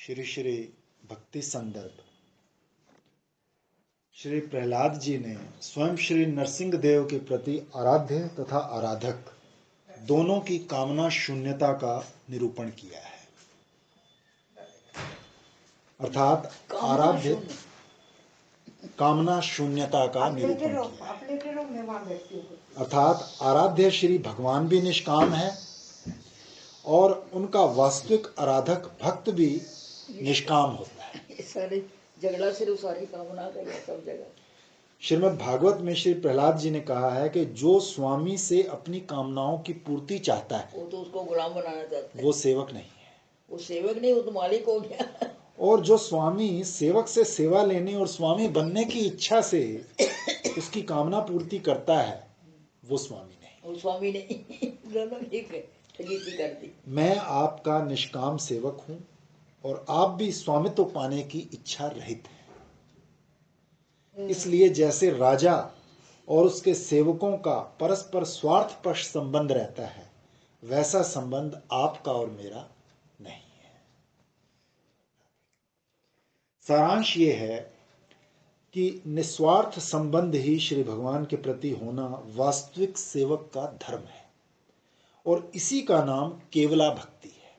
श्री श्री भक्ति संदर्भ। श्री प्रहलाद जी ने स्वयं श्री नरसिंह देव के प्रति आराध्य तथा आराधक दोनों की कामना शून्यता का निरूपण किया है। अर्थात आराध्य कामना शून्यता का निरूपण किया है। अर्थात आराध्य श्री भगवान भी निष्काम है और उनका वास्तविक आराधक भक्त भी निष्काम होता है। सारी झगड़ा सिर्फ सारी कामना का है सब जगह। श्रीमद् भागवत में श्री प्रहलाद जी ने कहा है कि जो स्वामी से अपनी कामनाओं की पूर्ति चाहता है वो तो उसको गुलाम बनाना चाहता है। वो सेवक नहीं है। वो सेवक नहीं, वो तो मालिक हो गया। और जो स्वामी सेवक से सेवा लेने और स्वामी बनने की इच्छा से उसकी कामना पूर्ति करता है वो स्वामी नहीं। वो स्वामी नहीं। दोनों एक है, ठगी कर दी। मैं आपका निष्काम सेवक हूं और आप भी स्वामित्व पाने की इच्छा रहित हैं। इसलिए जैसे राजा और उसके सेवकों का परस्पर स्वार्थपर संबंध रहता है वैसा संबंध आपका और मेरा नहीं है। सारांश ये है कि निस्वार्थ संबंध ही श्री भगवान के प्रति होना वास्तविक सेवक का धर्म है और इसी का नाम केवला भक्ति है।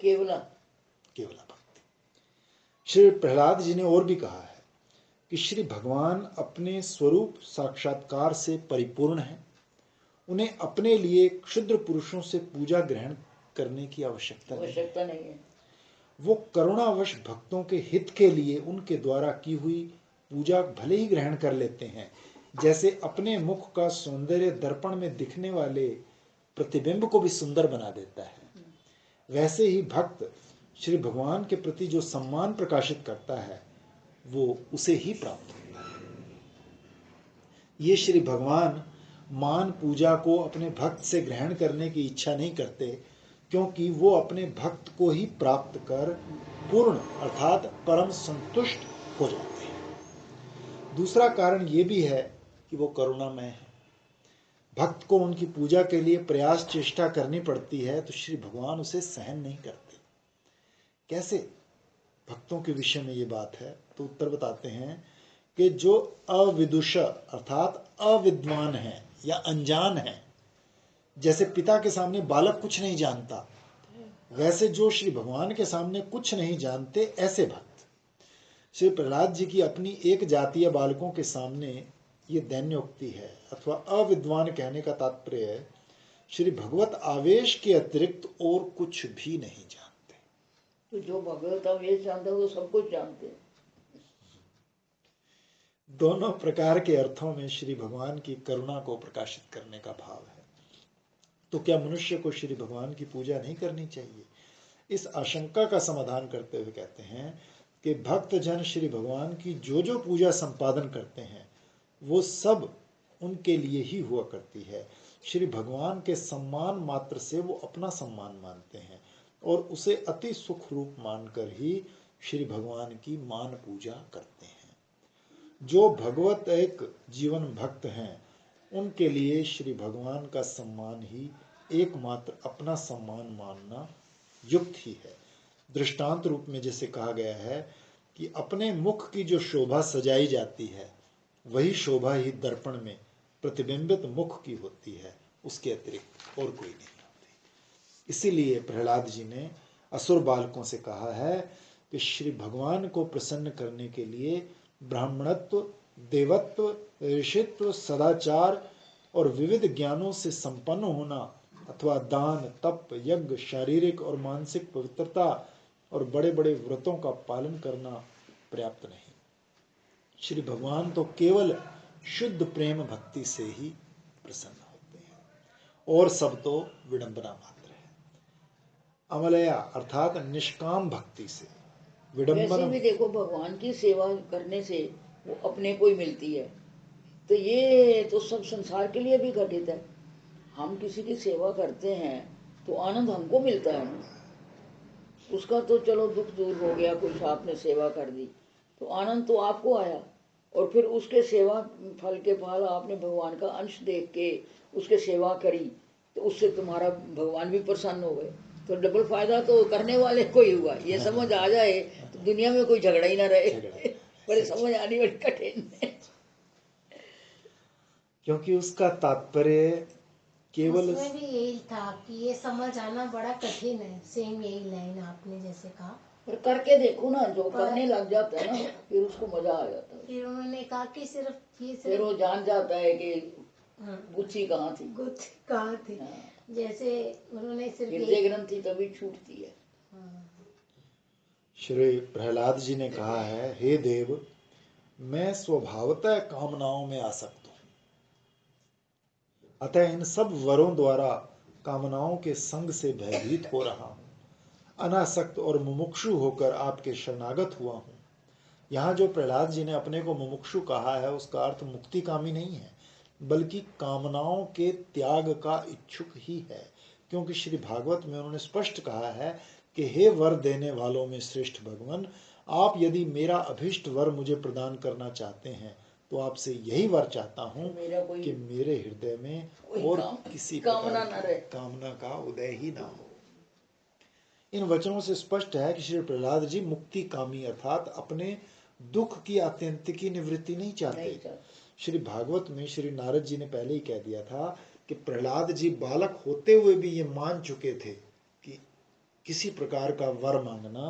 केवला भक्ति। श्री प्रहलाद जी ने और भी कहा है कि श्री भगवान अपने स्वरूप साक्षात्कार से परिपूर्ण है। उन्हें अपने लिए क्षुद्र पुरुषों से पूजा ग्रहण करने की आवश्यकता नहीं है। वो करुणावश भक्तों के हित के लिए उनके द्वारा की हुई पूजा भले ही ग्रहण कर लेते हैं, जैसे अपने मुख का सौंदर्य दर्पण में दिखने वाले प्रतिबिंब को भी सुंदर बना देता है, वैसे ही भक्त श्री भगवान के प्रति जो सम्मान प्रकाशित करता है वो उसे ही प्राप्त होता है। ये श्री भगवान मान पूजा को अपने भक्त से ग्रहण करने की इच्छा नहीं करते, क्योंकि वो अपने भक्त को ही प्राप्त कर पूर्ण अर्थात परम संतुष्ट हो जाते हैं। दूसरा कारण ये भी है कि वो करुणामय है। भक्त को उनकी पूजा के लिए प्रयास चेष्टा करनी पड़ती है तो श्री भगवान उसे सहन नहीं करते। कैसे? भक्तों के विषय में ये बात है तो उत्तर बताते हैं कि जो अविदुष अर्थात अविद्वान है या अनजान है, जैसे पिता के सामने बालक कुछ नहीं जानता, वैसे जो श्री भगवान के सामने कुछ नहीं जानते ऐसे भक्त। श्री प्रहलाद जी की अपनी एक जातीय बालकों के सामने ये दैन्योक्ति है अथवा अविद्वान कहने का तात्पर्य है श्री भगवत आवेश के अतिरिक्त और कुछ भी नहीं जानते। तो जो भगवत आवेश जानते हैं वो सब कुछ जानते हैं। दोनों प्रकार के अर्थों में श्री भगवान की करुणा को प्रकाशित करने का भाव है। तो क्या मनुष्य को श्री भगवान की पूजा नहीं करनी चाहिए? इस आशंका का समाधान करते हुए कहते हैं कि भक्त जन श्री भगवान की जो जो पूजा संपादन करते हैं वो सब उनके लिए ही हुआ करती है। श्री भगवान के सम्मान मात्र से वो अपना सम्मान मानते हैं और उसे अति सुख रूप मानकर ही श्री भगवान की मान पूजा करते हैं। जो भगवत एक जीवन भक्त हैं उनके लिए श्री भगवान का सम्मान ही एकमात्र अपना सम्मान मानना युक्त ही है। दृष्टांत रूप में जैसे कहा गया है कि अपने मुख की जो शोभा सजाई जाती है वही शोभा ही दर्पण में प्रतिबिंबित मुख की होती है, उसके अतिरिक्त और कोई नहीं होती। इसीलिए प्रहलाद जी ने असुर बालकों से कहा है कि श्री भगवान को प्रसन्न करने के लिए ब्राह्मणत्व, देवत्व, ऋषित्व, सदाचार और विविध ज्ञानों से संपन्न होना अथवा दान, तप, यज्ञ, शारीरिक और मानसिक पवित्रता और बड़े बड़े व्रतों का पालन करना पर्याप्त नहीं। श्री भगवान तो केवल शुद्ध प्रेम भक्ति से ही प्रसन्न होते हैं और सब तो विडंबना मात्र है। अमलया अर्थात निष्काम भक्ति से विडंबना। वैसे भी देखो भगवान की सेवा करने से वो अपने को ही मिलती है, तो ये तो सब संसार के लिए भी घटित है। हम किसी की सेवा करते हैं तो आनंद हमको मिलता है ना, उसका तो चलो दुख दूर हो गया, कुछ आपने सेवा कर दी तो आनंद तो आपको आया, और फिर उसके सेवा फल के बाद आपने भगवान का अंश देख के उसके सेवा करी तो उससे तुम्हारा भगवान भी प्रसन्न हो गए, तो डबल फायदा तो करने वाले को ही हुआ। ये समझ आ जाए तो दुनिया में कोई झगड़ा ही ना रहे। पर समझ आनी बड़ी कठिन है, क्योंकि उसका तात्पर्य केवल उसमें भी यही था कि ये समझ आना बड़ा कठिन है। सेम यही लाइन आपने जैसे कहा। पर करके देखो ना, जो करने लग जाता है ना फिर उसको मजा आ जाता है। फिर उन्होंने कहा कि सिर्फ ये फिर वो जान जाता है कि हाँ, गुच्छी कहाँ थी, गुच्छी कहाँ थी। हाँ। जैसे उन्होंने सिर्फ हृदय ग्रंथि तभी छूटती है। हाँ। श्री प्रहलाद जी ने कहा है, हे देव, मैं स्वभावतः कामनाओं में आसक्त हूं, अतः इन सब वरों द्वारा कामनाओं के संग से भयभीत हो रहा हूं। अनासक्त और मुमुक्षु होकर आपके शरणागत हुआ हूं। यहाँ जो प्रहलाद जी ने अपने को मुमुक्षु कहा है, उसका अर्थ मुक्ति कामी नहीं है, बल्कि कामनाओं के त्याग का इच्छुक ही है। क्योंकि श्री भागवत में उन्होंने स्पष्ट कहा है कि हे वर देने वालों में श्रेष्ठ भगवान, आप यदि मेरा अभिष्ट वर मुझे प्रदान करना चाहते हैं तो आपसे यही वर चाहता हूँ कि मेरे हृदय में और किसी प्रकार की कामना का उदय ही ना हो। इन वचनों से स्पष्ट है कि श्री प्रहलाद जी मुक्ति कामी अर्थात अपने दुख की आत्यंतिकी निवृत्ति नहीं चाहते। श्री भागवत में श्री नारद जी ने पहले ही कह दिया था कि प्रहलाद जी बालक होते हुए भी ये मान चुके थे कि किसी प्रकार का वर मांगना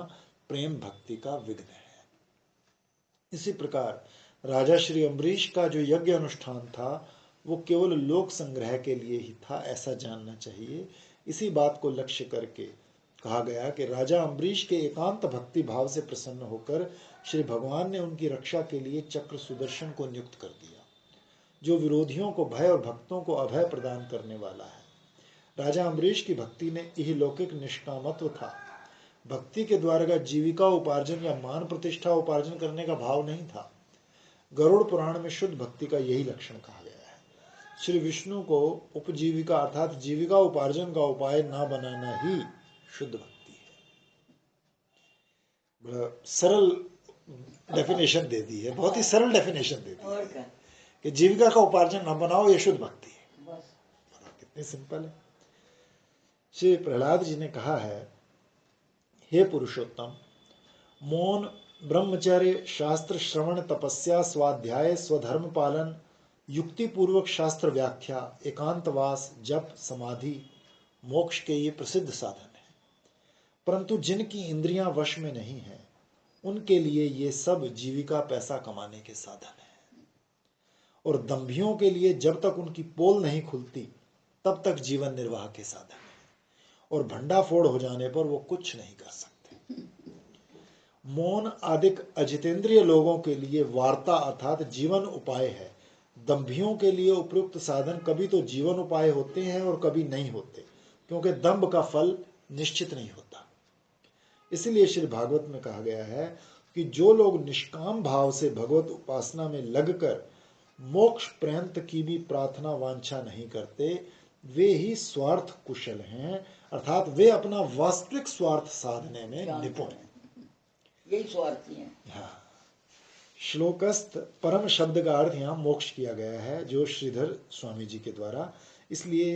प्रेम भक्ति का विघ्न है। इसी प्रकार राजा श्री अम्बरीश का जो यज्ञ अनुष्ठान था वो केवल लोक संग्रह के लिए ही था, ऐसा जानना चाहिए। इसी बात को लक्ष्य करके कहा गया कि राजा अम्बरीश के एकांत भक्ति भाव से प्रसन्न होकर श्री भगवान ने उनकी रक्षा के लिए चक्र सुदर्शन को नियुक्त कर दिया, जो विरोधियों को भय और भक्तों को अभय प्रदान करने वाला है। राजा अम्बरीश की भक्ति में इहलौकिक निष्कामत्व था। भक्ति के द्वारा का जीविका उपार्जन या मान प्रतिष्ठा उपार्जन करने का भाव नहीं था। गरुड़ पुराण में शुद्ध भक्ति का यही लक्षण कहा गया है। श्री विष्णु को उपजीविका अर्थात जीविका उपार्जन का उपाय ना बनाना ही शुद्ध भक्ति है। बड़ा सरल डेफिनेशन दे दी है, बहुत ही सरल डेफिनेशन दे दी है कि जीविका का उपार्जन ना बनाओ, ये शुद्ध भक्ति है। कितनी सिंपल है। श्री प्रहलाद जी ने कहा है, हे पुरुषोत्तम, मौन, ब्रह्मचर्य, शास्त्र श्रवण, तपस्या, स्वाध्याय, स्वधर्म पालन, युक्ति पूर्वक शास्त्र व्याख्या, एकांतवास, जप, समाधि, मोक्ष के ये प्रसिद्ध साधन हैं। परंतु जिनकी इंद्रियां वश में नहीं है उनके लिए ये सब जीविका पैसा कमाने के साधन हैं, और दंभियों के लिए जब तक उनकी पोल नहीं खुलती तब तक जीवन निर्वाह के साधन है, और भंडाफोड़ हो जाने पर वो कुछ नहीं कर सकते। मौन आदिक अजितेंद्रिय लोगों के लिए वार्ता अर्थात जीवन उपाय है। दंभियों के लिए उपयुक्त साधन कभी तो जीवन उपाय होते हैं और कभी नहीं होते, क्योंकि दंभ का फल निश्चित नहीं होता। इसलिए श्री भागवत में कहा गया है कि जो लोग निष्काम भाव से भगवत उपासना में लगकर मोक्ष पर्यंत की भी प्रार्थना वांछा नहीं करते, वे ही स्वार्थ कुशल हैं, अर्थात वे अपना वास्तविक स्वार्थ साधने में निपुण हैं, यही स्वार्थी हैं। हाँ। श्लोकस्थ परम शब्द का अर्थ यहाँ मोक्ष किया गया है, जो श्रीधर स्वामी जी के द्वारा। इसलिए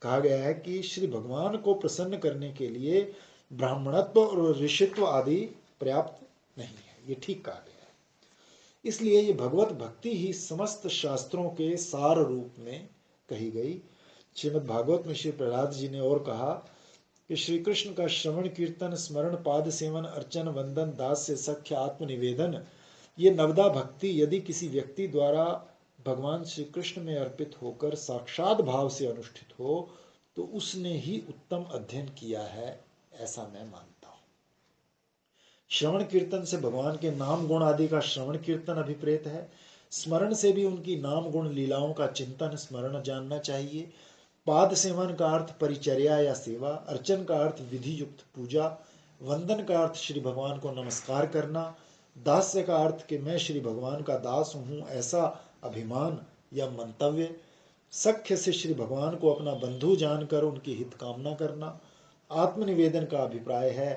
कहा गया है कि श्री भगवान को प्रसन्न करने के लिए ब्राह्मणत्व और ऋषित्व आदि पर्याप्त नहीं है, ये ठीक कहा गया है। इसलिए ये भगवत भक्ति ही समस्त शास्त्रों के सार रूप में कही गई। श्रीमद् भागवत में श्री प्रहलाद जी ने और कहा कि श्री कृष्ण का श्रवण कीर्तन स्मरण पाद सेवन अर्चन वंदन दास्य सख्य आत्मनिवेदन, ये नवदा भक्ति यदि किसी व्यक्ति द्वारा भगवान श्री कृष्ण में अर्पित होकर साक्षात भाव से अनुष्ठित हो तो उसने ही उत्तम अध्ययन किया है, ऐसा मैं मानता हूं। श्रवण कीर्तन से भगवान के नाम गुण आदि का श्रवण कीर्तन अभिप्रेत है। स्मरण से भी उनकी नाम गुण लीलाओं का चिंतन स्मरण जानना चाहिए। पाद सेवन का अर्थ परिचर्या या सेवा, अर्चन का अर्थ विधि युक्त पूजा, वंदन का अर्थ श्री भगवान को नमस्कार करना, दास्य का अर्थ कि मैं श्री भगवान का दास हूँ ऐसा अभिमान या मंतव्य, सख्य से श्री भगवान को अपना बंधु जानकर उनकी हित कामना करना। आत्मनिवेदन का अभिप्राय है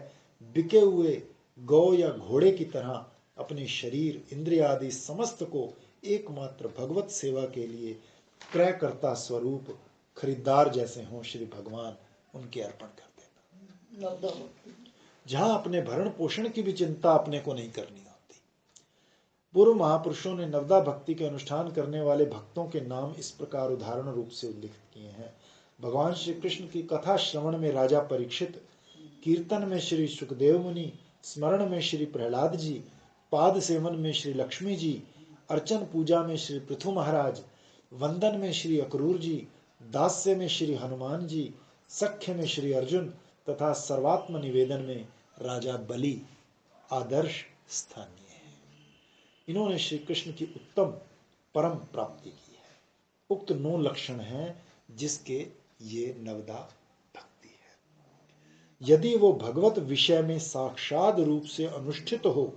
बिके हुए गौ या घोड़े की तरह अपने शरीर इंद्रिय आदि समस्त को एकमात्र भगवत सेवा के लिए क्रयकर्ता स्वरूप खरीदार जैसे हों श्री भगवान, उनके अर्पण कर देना। नवदा भक्ति। जहां अपने भरण पोषण की भी चिंता अपने को नहीं करनी होती। पूर्व महापुरुषों ने नवदा भक्ति के अनुष्ठान करने वाले भक्तों के नाम इस प्रकार उदाहरण रूप से उल्लिखित किए हैं। भगवान श्री कृष्ण की कथा श्रवण में राजा परीक्षित, कीर्तन में श्री सुखदेव मुनि, स्मरण में श्री प्रहलाद जी, पाद सेवन में श्री लक्ष्मी जी, अर्चन पूजा में श्री पृथु महाराज, वंदन में श्री अक्रूर जी, दास्य में श्री हनुमान जी, सख्य में श्री अर्जुन तथा सर्वात्म निवेदन में राजा बलि आदर्श स्थानीय है। इन्होंने श्री कृष्ण की उत्तम परम प्राप्ति की है। उक्त 9 लक्षण हैं जिसके ये नवदा भक्ति है। यदि वो भगवत विषय में साक्षात रूप से अनुष्ठित हो,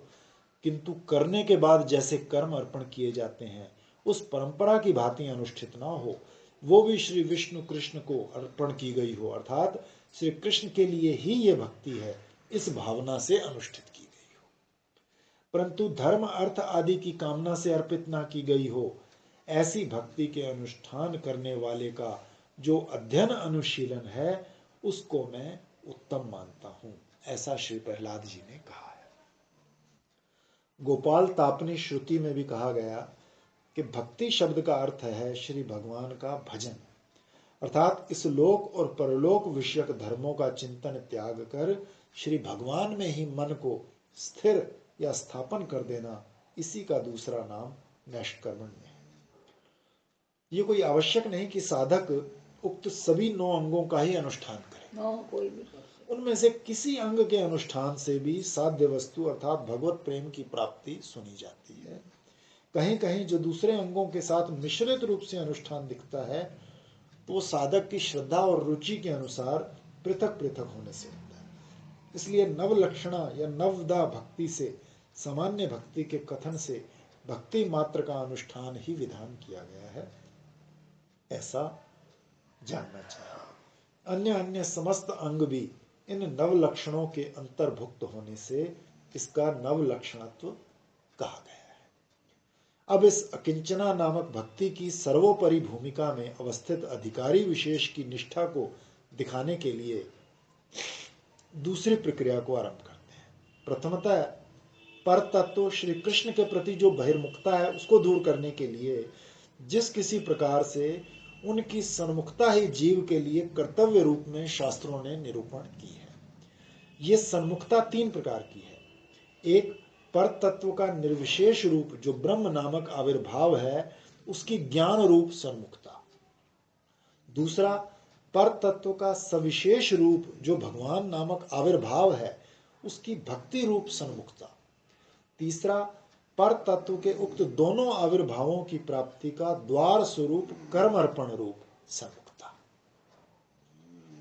किंतु करने के बाद जैसे कर्म अर्पण किए जाते हैं उस परंपरा की भांति अनुष्ठित ना हो, वो भी श्री विष्णु कृष्ण को अर्पण की गई हो, अर्थात श्री कृष्ण के लिए ही ये भक्ति है, इस भावना से अनुष्ठित की गई हो, परंतु धर्म अर्थ आदि की कामना से अर्पित ना की गई हो, ऐसी भक्ति के अनुष्ठान करने वाले का जो अध्ययन अनुशीलन है उसको मैं उत्तम मानता हूं, ऐसा श्री प्रहलाद जी ने कहा है। गोपाल तापनी श्रुति में भी कहा गया कि भक्ति शब्द का अर्थ है श्री भगवान का भजन, अर्थात इस लोक और परलोक विषयक धर्मों का चिंतन त्याग कर श्री भगवान में ही मन को स्थिर या स्थापन कर देना, इसी का दूसरा नाम नैष्कर्मण्य है। ये कोई आवश्यक नहीं कि साधक उक्त सभी 9 अंगों का ही अनुष्ठान करे, कोई भी कर सकता। उनमें से किसी अंग के अनुष्ठान से भी साध्य वस्तु अर्थात भगवत प्रेम की प्राप्ति सुनी जाती है। कहीं कहीं जो दूसरे अंगों के साथ मिश्रित रूप से अनुष्ठान दिखता है तो वो साधक की श्रद्धा और रुचि के अनुसार पृथक पृथक होने से होता है। इसलिए नवलक्षणा या नवदा भक्ति से सामान्य भक्ति के कथन से भक्ति मात्र का अनुष्ठान ही विधान किया गया है, ऐसा जानना चाहिए। अन्य अन्य समस्त अंग भी इन नवलक्षणों के अंतर्भुक्त होने से इसका नवलक्षणत्व कहा गया है। अब इस अकिंचना नामक भक्ति की सर्वोपरि भूमिका में अवस्थित अधिकारी विशेष की निष्ठा को दिखाने के लिए दूसरी प्रक्रिया को आरंभ करते हैं। प्रथमतः पर तत्व श्री कृष्ण के प्रति जो बहिर्मुखता है उसको दूर करने के लिए जिस किसी प्रकार से उनकी सन्मुखता ही जीव के लिए कर्तव्य रूप में शास्त्रों ने निरूपण की है। ये सन्मुखता 3 प्रकार की है। एक, पर तत्व का निर्विशेष रूप जो ब्रह्म नामक आविर्भाव है उसकी ज्ञान रूप सन्मुखता। दूसरा, पर तत्व का सविशेष रूप जो भगवान नामक आविर्भाव है उसकी भक्ति रूप सन्मुखता। तीसरा, पर तत्व के उक्त दोनों आविर्भावों की प्राप्ति का द्वार स्वरूप कर्मर्पण रूप सन्मुखता।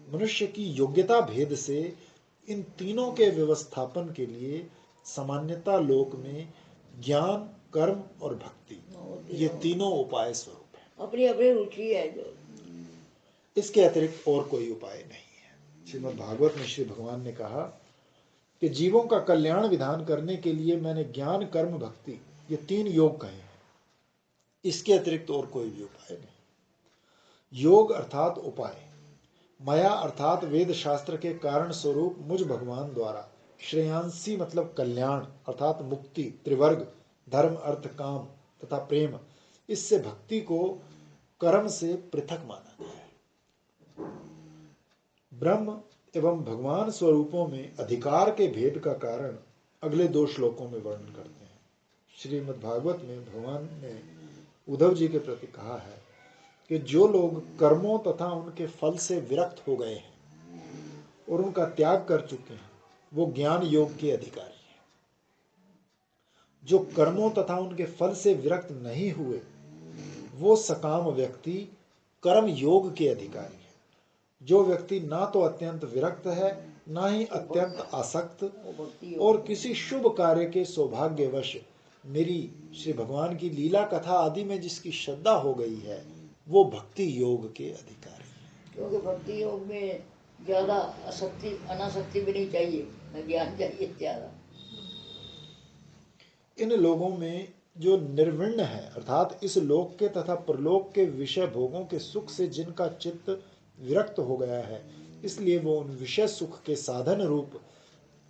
मनुष्य की योग्यता भेद से इन तीनों के व्यवस्थापन के लिए सामान्यता लोक में ज्ञान, कर्म और भक्ति ये तीनों उपाय स्वरूप है। अपनी अपनी रुचि है जो, इसके अतिरिक्त और कोई उपाय नहीं है। श्रीमद् भागवत में श्री भगवान ने कहा कि जीवों का कल्याण विधान करने के लिए मैंने ज्ञान, कर्म, भक्ति ये 3 योग कहे हैं। इसके अतिरिक्त और कोई भी उपाय नहीं। योग अर्थात उपाय, माया अर्थात वेद शास्त्र के कारण स्वरूप मुझ भगवान द्वारा श्रेयांसी मतलब कल्याण अर्थात मुक्ति, त्रिवर्ग धर्म, अर्थ, काम तथा प्रेम, इससे भक्ति को कर्म से पृथक माना गया है। ब्रह्म एवं भगवान स्वरूपों में अधिकार के भेद का कारण अगले 2 श्लोकों में वर्णन करते हैं। श्रीमद् भागवत में भगवान ने उद्धव जी के प्रति कहा है कि जो लोग कर्मों तथा उनके फल से विरक्त हो गए हैं और उनका त्याग कर चुके हैं वो ज्ञान योग के अधिकारी हैं। जो कर्मों तथा उनके फल से विरक्त नहीं हुए वो सकाम व्यक्ति कर्म योग के अधिकारी है। जो व्यक्ति ना तो अत्यंत विरक्त है ना ही अत्यंत आसक्त और किसी शुभ कार्य के सौभाग्यवश मेरी श्री भगवान की लीला कथा आदि में जिसकी श्रद्धा हो गई है वो भक्ति योग के अधिकारी है। क्योंकि भक्ति योग में ज्यादा आसक्ति अनासक्ति भी नहीं चाहिए, ज्ञान चाहिए ज्यादा। इन लोगों में जो निर्विण्ण है अर्थात इस लोक के तथा परलोक के विषय भोगों के सुख से जिनका चित्त विरक्त हो गया है इसलिए वो उन विषय सुख के साधन रूप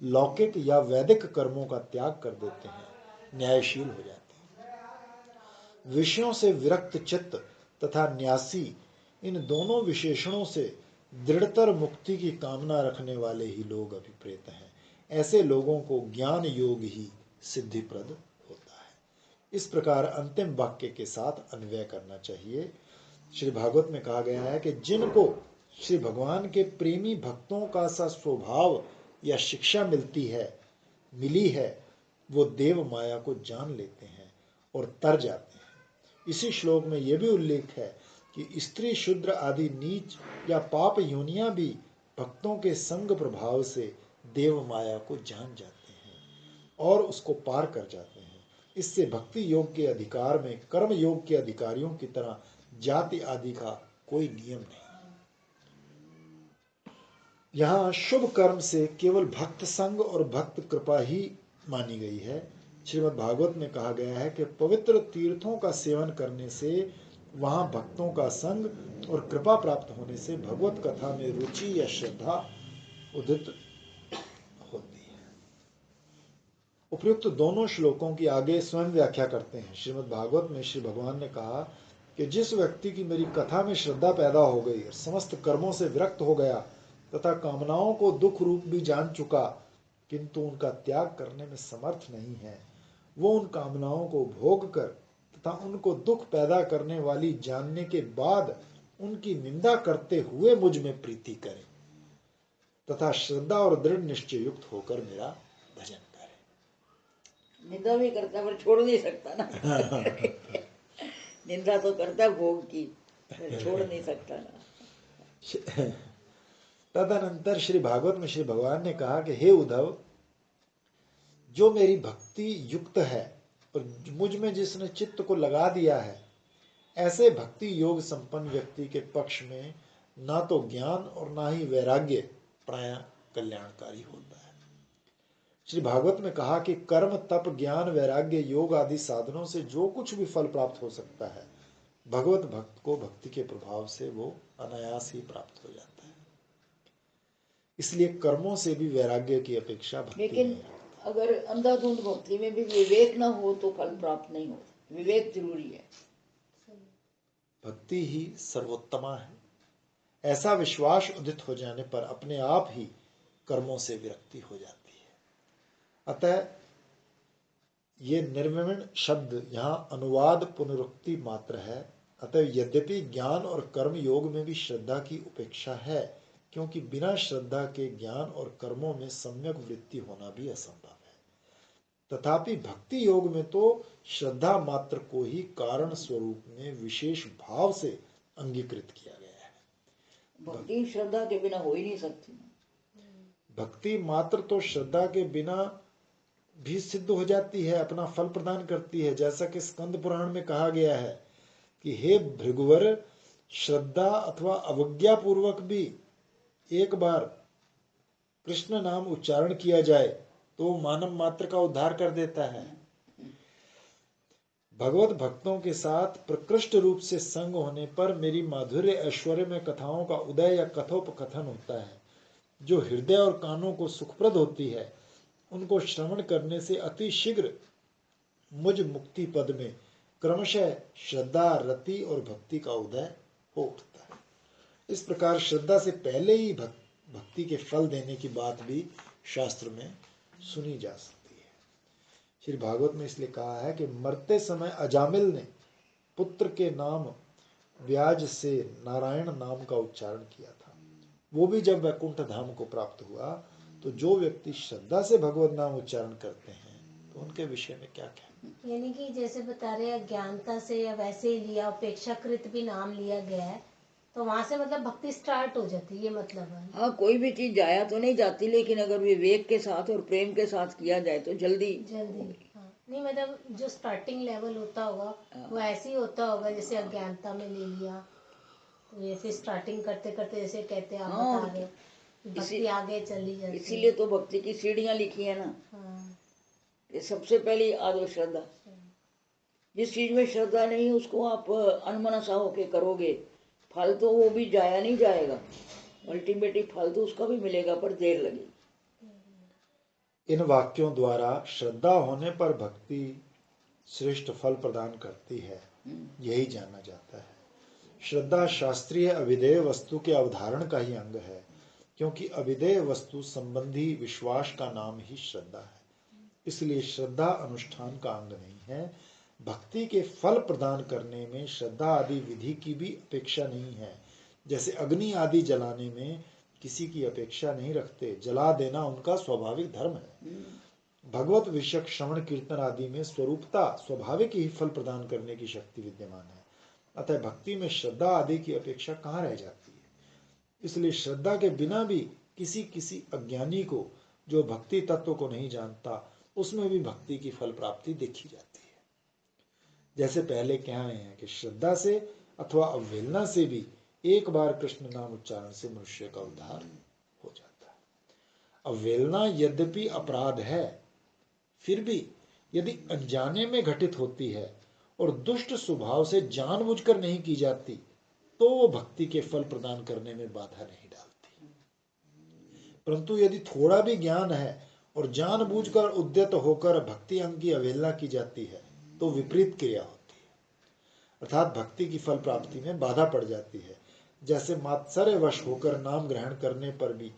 लौकिक या वैदिक कर्मों का त्याग कर देते हैं, न्यायशील हो जाते हैं। विषयों से विरक्त चित्त तथा न्यासी, इन दोनों विशेषणों से दृढ़तर मुक्ति की कामना रखने वाले ही लोग अभिप्रेत हैं। ऐसे लोगों को ज्ञान योग ही सिद्धिप्रद होता है। इस प्रकार अंतिम वाक्य के साथ अन्वय करना चाहिए। श्री भागवत में कहा गया है कि जिनको श्री भगवान के प्रेमी भक्तों का सा स्वभाव या शिक्षा मिली है, वो देव माया को जान लेते हैं और तर जाते हैं। इसी श्लोक में यह भी उल्लेख है कि स्त्री शूद्र आदि नीच या पाप योनियां भी भक्तों के संग प्रभाव से देव माया को जान जाते हैं और उसको पार कर जाते हैं। इससे भक्ति योग के अधिकार में कर्म योग के अधिकारियों की तरह जाति आदि का कोई नियम नहीं। यहाँ शुभ कर्म से केवल भक्त संग और भक्त कृपा ही मानी गई है। श्रीमद् भागवत में कहा गया है कि पवित्र तीर्थों का सेवन करने से वहां भक्तों का संग और कृपा प्राप्त होने से भगवत कथा में रुचि या श्रद्धा उदित होती है। उपयुक्त दोनों श्लोकों की आगे स्वयं व्याख्या करते हैं। श्रीमद् भागवत में श्री भगवान ने कहा कि जिस व्यक्ति की मेरी कथा में श्रद्धा पैदा हो गई और समस्त कर्मों से विरक्त हो गया तथा कामनाओं को दुख रूप भी जान चुका, किंतु उनका त्याग करने में समर्थ नहीं है, वो उन कामनाओं को भोग कर तथा उनको दुख पैदा करने वाली जानने के बाद उनकी निंदा करते हुए मुझ में प्रीति करे तथा श्रद्धा और दृढ़ निश्चय युक्त होकर मेरा भजन करे। निंदा भी करता पर छोड़ नहीं सकता ना। निंदा तो करता भोग की, पर छोड़ नहीं सकता ना। तदनंतर श्री भागवत में श्री भगवान ने कहा कि हे उद्धव, जो मेरी भक्ति युक्त है और मुझ में जिसने चित्त को लगा दिया है, ऐसे भक्ति योग संपन्न व्यक्ति के पक्ष में ना तो ज्ञान और ना ही वैराग्य प्राय कल्याणकारी होता है। श्री भागवत में कहा कि कर्म तप ज्ञान वैराग्य योग आदि साधनों से जो कुछ भी फल प्राप्त हो सकता है, भगवत भक्त को भक्ति के प्रभाव से वो अनायास ही प्राप्त हो जाता है। इसलिए कर्मों से भी वैराग्य की अपेक्षा भक्ति। लेकिन अगर अंधाधुंध भक्ति में भी विवेक ना हो तो फल प्राप्त नहीं होता। विवेक जरूरी है। भक्ति ही सर्वोत्तमा है, ऐसा विश्वास उदित हो जाने पर अपने आप ही कर्मों से विरक्ति हो जाती है। अतः ये निर्विण शब्द यहाँ अनुवाद पुनरुक्ति मात्र है। अतः यद्यपि ज्ञान और कर्म योग में भी श्रद्धा की उपेक्षा है, क्योंकि बिना श्रद्धा के ज्ञान और कर्मों में सम्यक वृत्ति होना भी असंभव है। तथापि भक्ति योग में तो श्रद्धा मात्र को ही कारण स्वरूप में विशेष भाव से अंगीकृत किया गया है। भक्ति श्रद्धा के बिना हो ही नहीं सकती। भक्ति मात्र तो श्रद्धा के बिना भी सिद्ध हो जाती है, अपना फल प्रदान करती है। जैसा कि स्कंद पुराण में कहा गया है कि हे भृगुवर, श्रद्धा अथवा अवज्ञा पूर्वक भी एक बार कृष्ण नाम उच्चारण किया जाए तो मानव मात्र का उद्धार कर देता है। भगवत भक्तों के साथ प्रकृष्ट रूप से संग होने पर मेरी माधुर्य ऐश्वर्य में कथाओं का उदय या कथोपकथन होता है, जो हृदय और कानों को सुखप्रद होती है। उनको श्रवण करने से अति शीघ्र मुझ मुक्ति पद में क्रमशः श्रद्धा रति और भक्ति का उदय हो उठता है। इस प्रकार श्रद्धा से पहले ही भक्ति के फल देने की बात भी शास्त्र में सुनी जा सकती है। श्री भागवत में इसलिए कहा है कि मरते समय अजामिल ने पुत्र के नाम व्याज से नारायण नाम का उच्चारण किया था। वो भी जब वैकुंठ धाम को प्राप्त हुआ, तो जो व्यक्ति श्रद्धा से भगवत नाम उच्चारण करते हैं तो उनके विषय में क्या कहना। यानी कि जैसे बता रहे हैं ज्ञानता से या वैसे ही लिया, अपेक्षाकृत भी नाम लिया गया है, तो वहां से मतलब भक्ति स्टार्ट हो जाती है, ये मतलब है। हाँ, कोई भी चीज जाया तो नहीं जाती, लेकिन अगर विवेक के साथ और प्रेम के साथ किया जाए तो जल्दी। हाँ। नहीं मतलब जो स्टार्टिंग लेवल होता होगा वो ऐसे ही होता होगा, जैसे अज्ञानता में ले लिया तो ये फिर स्टार्टिंग करते करते जैसे कहते हैं आप बता रहे हो, भक्ति आगे चली जाती है। इसीलिए तो भक्ति की सीढ़ियां लिखी है ना। हाँ। ये सबसे पहली आदो श्रद्धा। जिस चीज में श्रद्धा नहीं उसको आप अनमनसा होके करोगे, फल तो वो भी जाया नहीं जाएगा। अल्टीमेटली फल तो उसका भी मिलेगा, पर देर लगेगी। इन वाक्यों द्वारा श्रद्धा होने पर भक्ति श्रेष्ठ फल प्रदान करती है, यही जाना जाता है। श्रद्धा शास्त्रीय अभिधेय वस्तु के अवधारण का ही अंग है, क्योंकि अभिधेय वस्तु संबंधी विश्वास का नाम ही श्रद्धा है। इसलिए श्रद्धा अनुष्ठान का अंग नहीं है। भक्ति के फल प्रदान करने में श्रद्धा आदि विधि की भी अपेक्षा नहीं है। जैसे अग्नि आदि जलाने में किसी की अपेक्षा नहीं रखते, जला देना उनका स्वाभाविक धर्म है। भगवत विषयक श्रवण कीर्तन आदि में स्वरूपता स्वाभाविक ही फल प्रदान करने की शक्ति विद्यमान है। अतः भक्ति में श्रद्धा आदि की अपेक्षा कहाँ रह जाती है। इसलिए श्रद्धा के बिना भी किसी अज्ञानी को, जो भक्ति तत्व को नहीं जानता, उसमें भी भक्ति की फल प्राप्ति देखी जाती है। जैसे पहले कहा है कि श्रद्धा से अथवा अवहेलना से भी एक बार कृष्ण नाम उच्चारण से मनुष्य का उद्धार हो जाता है। अवहेलना यद्यपि अपराध है, फिर भी यदि अनजाने में घटित होती है और दुष्ट स्वभाव से जानबूझकर नहीं की जाती, तो वो भक्ति के फल प्रदान करने में बाधा नहीं डालती। परंतु यदि थोड़ा भी ज्ञान है और जानबूझकर उद्यत होकर भक्ति अंग की अवहेलना की जाती है, तो विपरीत क्रिया होती है, अर्थात भक्ति की फल प्राप्ति में बाधा पड़ जाती है। जैसे मात्सर्यवश होकर नाम ग्रहण करने पर भी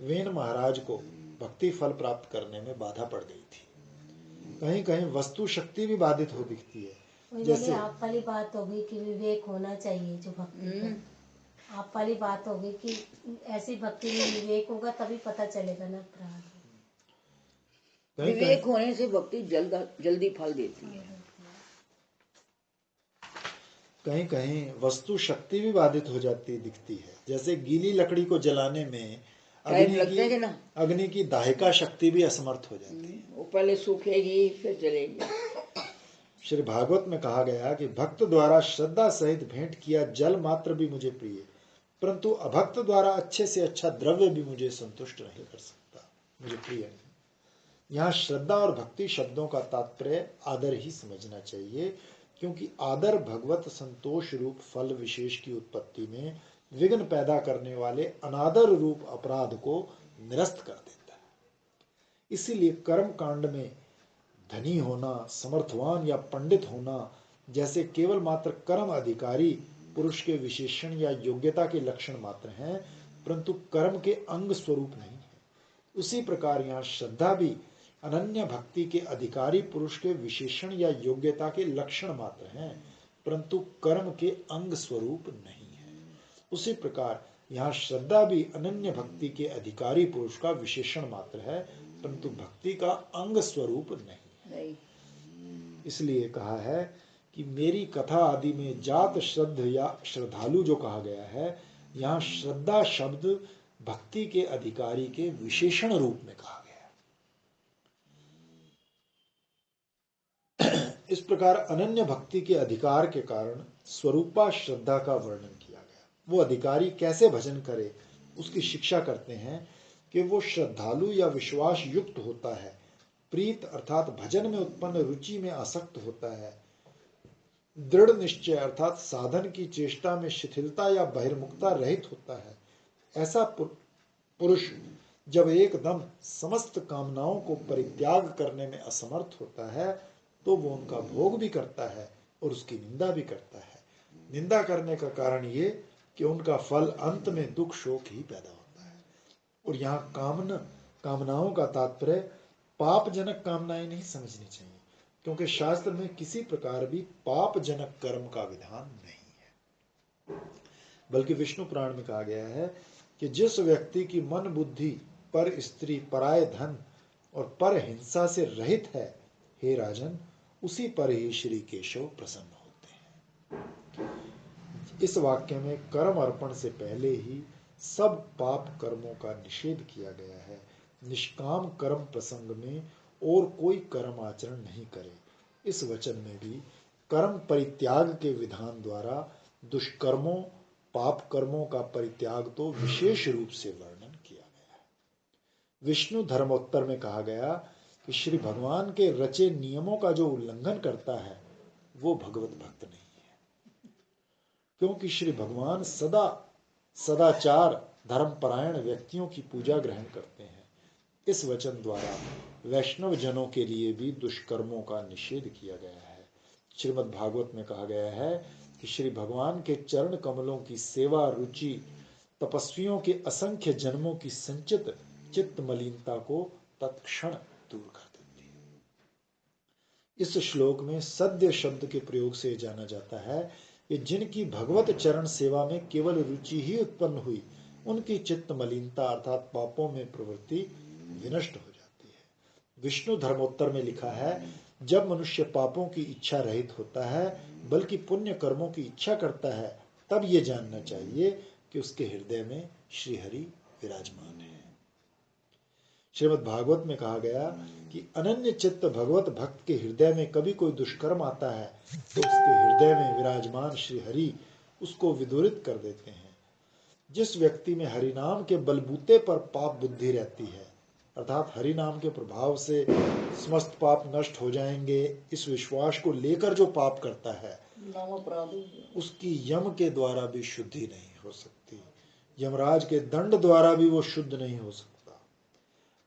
वेन महाराज को भक्ति फल प्राप्त करने में बाधा पड़ गई थी। कहीं कहीं वस्तु शक्ति भी बाधित हो दिखती है। जैसे आप वाली बात होगी कि विवेक होना चाहिए जो भक्ति, आप वाली बात होगी कि ऐसी भक्ति में विवेक होगा तभी पता चलेगा ना अपराध। विवेक होने से भक्ति जल्दी फल देती है। कहीं कहीं वस्तु शक्ति भी बाधित हो जाती दिखती है। जैसे गीली लकड़ी को जलाने में अग्नि की दाहिका शक्ति भी असमर्थ हो जाती है। वो पहले सूखेगी फिर जलेगी। श्री भागवत में कहा गया कि भक्त द्वारा श्रद्धा सहित भेंट किया जल मात्र भी मुझे प्रिय, परंतु अभक्त द्वारा अच्छे से अच्छा द्रव्य भी मुझे संतुष्ट नहीं कर सकता, मुझे प्रिय नहीं। यहाँ श्रद्धा और भक्ति शब्दों का तात्पर्य आदर ही समझना चाहिए, क्योंकि आदर भगवत संतोष रूप फल विशेष की उत्पत्ति में विघ्न पैदा करने वाले अनादर रूप अपराध को निरस्त कर देता है। इसीलिए कर्म कांड में धनी होना, समर्थवान या पंडित होना जैसे केवल मात्र कर्म अधिकारी पुरुष के विशेषण या योग्यता के लक्षण मात्र हैं, परंतु कर्म के अंग स्वरूप नहीं है। उसी प्रकार यहाँ श्रद्धा भी अनन्य भक्ति के अधिकारी पुरुष के विशेषण या योग्यता के लक्षण मात्र हैं, परंतु कर्म के अंग स्वरूप नहीं है। उसी प्रकार यहाँ श्रद्धा भी अनन्य भक्ति के अधिकारी पुरुष का विशेषण मात्र है, परंतु भक्ति का अंग स्वरूप नहीं। इसलिए कहा है कि मेरी कथा आदि में जात श्रद्ध या श्रद्धालु जो कहा गया है, यहाँ श्रद्धा शब्द भक्ति के अधिकारी के विशेषण रूप में कहा गया है। इस प्रकार अनन्य भक्ति के अधिकार के कारण स्वरूपा श्रद्धा का वर्णन किया गया। वो अधिकारी कैसे भजन करे उसकी शिक्षा करते हैं कि वो श्रद्धालु या विश्वास युक्त होता है, प्रीत अर्थात भजन में उत्पन्न रुचि में आसक्त होता है, दृढ़ निश्चय अर्थात साधन की चेष्टा में शिथिलता या बहिर्मुखता रहित होता है। ऐसा पुरुष जब एकदम समस्त कामनाओं को परित्याग करने में असमर्थ होता है, तो वो उनका भोग भी करता है और उसकी निंदा भी करता है। निंदा करने का कारण ये कि उनका फल अंत में दुख शोक ही पैदा होता है। और यहाँ कामनाओं का तात्पर्य पापजनक कामनाएं नहीं समझनी चाहिए, क्योंकि शास्त्र में किसी प्रकार भी पापजनक कर्म का विधान नहीं है। बल्कि विष्णु पुराण में कहा गया है कि जिस व्यक्ति की मन बुद्धि पर स्त्री, पराय धन और पर हिंसा से रहित है, हे राजन, उसी पर ही श्री केशव प्रसन्न होते हैं। इस वाक्य में कर्म अर्पण से पहले ही सब पाप कर्मों का निषेध किया गया है। निष्काम कर्म प्रसंग में और कोई कर्म आचरण नहीं करे। इस वचन में भी कर्म परित्याग के विधान द्वारा दुष्कर्मों, पाप कर्मों का परित्याग तो विशेष रूप से वर्णन किया गया है। विष्णु धर्मोत्तर में कहा गया कि श्री भगवान के रचे नियमों का जो उल्लंघन करता है वो भगवत भक्त नहीं है, क्योंकि श्री भगवान सदा सदाचार धर्मपरायण व्यक्तियों की पूजा ग्रहण करते हैं। इस वचन द्वारा वैष्णव जनों के लिए भी दुष्कर्मों का निषेध किया गया है। श्रीमद् भागवत में कहा गया है कि श्री भगवान के चरण कमलों की सेवा रुचि तपस्वियों के असंख्य जन्मों की संचित चित्त मलिनता को तत्क्षण दूर कर देती है। इस श्लोक में सद्य शब्द के प्रयोग से जाना जाता है कि जिनकी भगवत चरण सेवा में केवल रुचि ही उत्पन्न हुई, उनकी चित्त मलिनता अर्थात पापों में प्रवृत्ति विनष्ट हो जाती है। विष्णु धर्मोत्तर में लिखा है, जब मनुष्य पापों की इच्छा रहित होता है बल्कि पुण्य कर्मों की इच्छा करता है, तब ये जानना चाहिए कि उसके हृदय में श्रीहरि विराजमान है। श्रीमद् भागवत में कहा गया कि अनन्य चित्त भगवत भक्त के हृदय में कभी कोई दुष्कर्म आता है तो उसके हृदय में विराजमान श्री हरि उसको विदूरित कर देते हैं। जिस व्यक्ति में हरि नाम के बलबूते पर पाप बुद्धि रहती है, अर्थात हरि नाम के प्रभाव से समस्त पाप नष्ट हो जाएंगे, इस विश्वास को लेकर जो पाप करता है उसकी यम के द्वारा भी शुद्धि नहीं हो सकती, यमराज के दंड द्वारा भी वो शुद्ध नहीं हो सकता।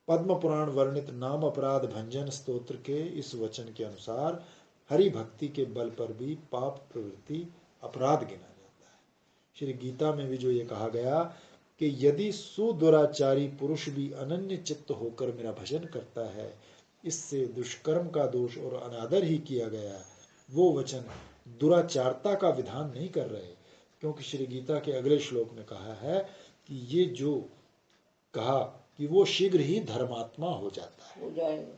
पद्म पुराण वर्णित नाम अपराध भंजन स्तोत्र के इस वचन के अनुसार हरि भक्ति के बल पर भी पाप प्रवृत्ति अपराध गिना जाता है। श्री गीता में भी जो ये कहा गया कि यदि सुदुराचारी पुरुष भी अनन्य चित्त होकर मेरा भजन करता है, इससे दुष्कर्म का दोष और अनादर ही किया गया। वो वचन दुराचारता का विधान नहीं कर रहे, क्योंकि श्री गीता के अगले श्लोक में कहा है कि ये जो कहा कि वो शीघ्र ही धर्मात्मा हो जाता है, हो जाएगा।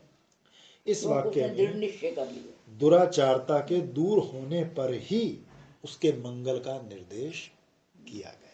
इस वाक्य में निश्चय कर लिया, दुराचारता के दूर होने पर ही उसके मंगल का निर्देश किया गया।